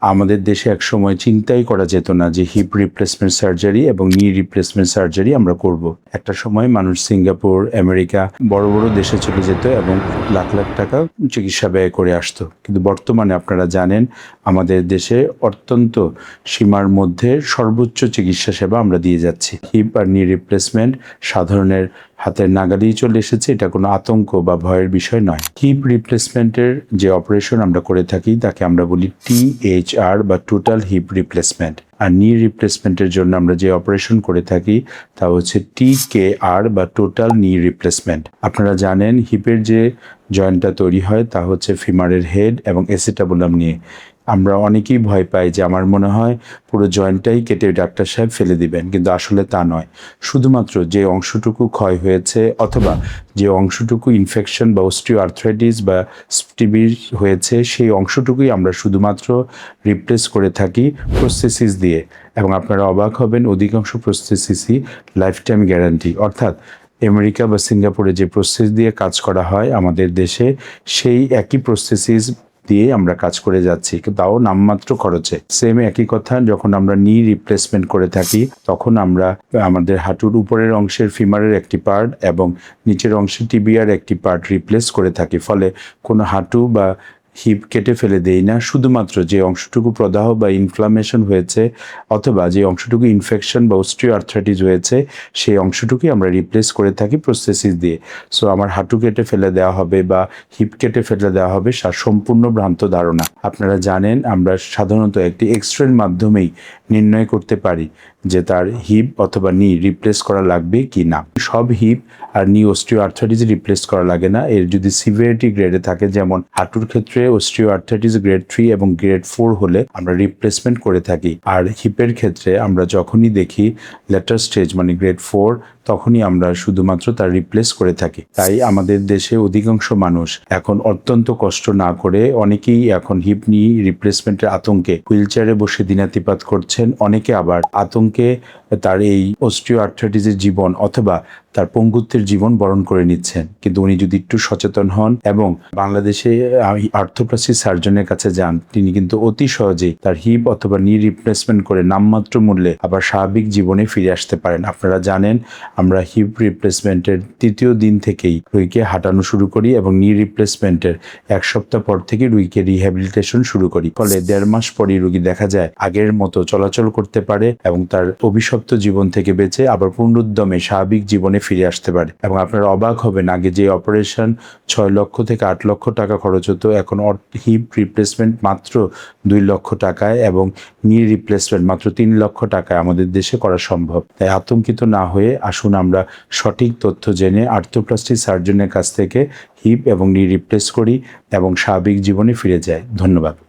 আমাদের দেশে একসময় চিন্তাই করা যেত না যে হিপ রিপ্লেসমেন্ট সার্জারি এবং নি রিপ্লেসমেন্ট সার্জারি আমরা করব। একটা সময় মানুষ সিঙ্গাপুর, আমেরিকা বড় বড় দেশে চলে যেত এবং লাখ লাখ টাকা চিকিৎসা ব্যয় করে আসতো। কিন্তু বর্তমানে আপনারা জানেন আমাদের দেশে অত্যন্ত সীমার মধ্যে সর্বোচ্চ চিকিৎসা সেবা আমরা দিয়ে যাচ্ছি। হিপ আর নি রিপ্লেসমেন্ট সাধারণের হাতের নাগালেই চলে এসেছে, এটা কোনো আতঙ্ক বা ভয়ের বিষয় নয়। হিপ রিপ্লেসমেন্টের যে অপারেশন আমরা করে থাকি তাকে আমরা বলি THR বা টোটাল হিপ রিপ্লেসমেন্ট, আর নি রিপ্লেসমেন্টের জন্য আমরা যে অপারেশন করে থাকি তা হচ্ছে TKR বা টোটাল নি রিপ্লেসমেন্ট। আপনারা জানেন হিপের যে জয়েন্টটা তৈরি হয় তা হচ্ছে ফিমারের হেড এবং এসিটাবুলাম নিয়ে। আমরা অনেকেই ভয় পাই যে আমার মনে হয় পুরো জয়েন্টটাই কেটে ডাক্তার সাহেব ফেলে দিবেন, কিন্তু আসলে তা নয়। শুধুমাত্র যে অংশটুকু ক্ষয় হয়েছে অথবা যে অংশটুকু ইনফেকশন বা অস্টিও আর্থ্রাইটিস বা টিবি হয়েছে সেই অংশটুকুই আমরা শুধুমাত্র রিপ্লেস করে থাকি প্রস্থেসিস দিয়ে। এবং আপনারা অবাক হবেন, অধিকাংশ প্রস্থেসিসই লাইফ টাইম গ্যারান্টি, অর্থাৎ আমেরিকা বা সিঙ্গাপুরে যে প্রসেস দিয়ে কাজ করা হয় আমাদের দেশে সেই একই প্রসেসিস দিয়ে আমরা কাজ করে যাচ্ছি, তাও নামমাত্র খরচে। সেম একই কথা যখন আমরা নি রিপ্লেসমেন্ট করে থাকি তখন আমরা আমাদের হাঁটুর উপরের অংশের ফিমারের একটি পার্ট এবং নিচের অংশের টিবিয়ার একটি পার্ট রিপ্লেস করে থাকি। ফলে কোনো হাঁটু বা হিপ কেটে ফেলে দেই না, শুধুমাত্র যে অংশটুকু প্রদাহ বা ইনফ্লামেশন হয়েছে অথবা যে অংশটুকু ইনফেকশন বা অস্টিও আর্থ্রাইটিস হয়েছে সেই অংশটুকুই আমরা রিপ্লেস করে থাকি প্রস্থেসিস দিয়ে। সো আমার হাঁটু কেটে ফেলে দেওয়া হবে বা হিপ কেটে ফেলে দেওয়া হবে সম্পূর্ণ ভ্রান্ত ধারণা। আপনারা জানেন আমরা সাধারণত একটি এক্সরের মাধ্যমেই নির্ণয় করতে পারি যে তার হিপ অথবা নি রিপ্লেস করা লাগবে কি না। সব হিপ আর নি অস্টিও আর্থ্রাইটিস রিপ্লেস করা লাগে না। এর যদি সিভিয়ারিটি গ্রেডে থাকে, যেমন হাঁটুর ক্ষেত্রে অস্টিও আর্থ্রাইটিস গ্রেড 3 এবং গ্রেড 4 হলে আমরা রিপ্লেসমেন্ট করে থাকি। আর হিপের ক্ষেত্রে আমরা যখনই দেখি লেটার স্টেজ মানে গ্রেড 4 তখনই আমরা শুধুমাত্র তার রিপ্লেস করে থাকি। তাই আমাদের দেশে অধিকাংশ মানুষ এখন অত্যন্ত কষ্ট না করে অনেকেই এখন হিপ নি রিপ্লেসমেন্টের আতঙ্কে হুইল চেয়ারে বসে দিনাতিপাত করছেন। অনেকে আবার আতঙ্কে তার এই অস্টিও আর্থ্রাইটিসের জীবন অথবা তার পঙ্গুত্বের জীবন বরণ করে নিচ্ছেন। কিন্তু উনি যদি একটু সচেতন হন এবং বাংলাদেশে আর্থোপ্লাস্টিক সার্জনের কাছে যান, তিনি কিন্তু অতি সহজেই তার হিপ অথবা নি রিপ্লেসমেন্ট করে নামমাত্র মূল্যে আবার স্বাভাবিক জীবনে ফিরে আসতে পারেন। আপনারা জানেন আমরা হিপ রিপ্লেসমেন্টের 3য় দিন থেকেই রুগীকে হাঁটানো শুরু করি এবং নি রিপ্লেসমেন্টের 1 সপ্তাহ পর থেকে রুগীকে রিহ্যাবিলিটেশন শুরু করি। ফলে 1.5 মাস পরই রুগী দেখা যায় আগের মতো চলাচল করতে পারে এবং তার অভিশপ্ত জীবন থেকে বেঁচে আবার পুনরুদ্যমে স্বাভাবিক জীবনে ফিরে আসতে পারে। এবং আপনারা অবাক হবেন, আগে যে অপারেশন 6 লক্ষ থেকে 8 লক্ষ টাকা খরচ হতো, এখন হিপ রিপ্লেসমেন্ট মাত্র 2 লক্ষ টাকায় এবং নি রিপ্লেসমেন্ট মাত্র 3 লক্ষ টাকায় আমাদের দেশে করা সম্ভব। তাই আতঙ্কিত না হয়ে আসুন আমরা সঠিক তথ্য জেনে আর্থোপ্লাস্টিক সার্জনের কাছ থেকে হিপ এবং নি রিপ্লেস করি এবং স্বাভাবিক জীবনে ফিরে যাই। ধন্যবাদ।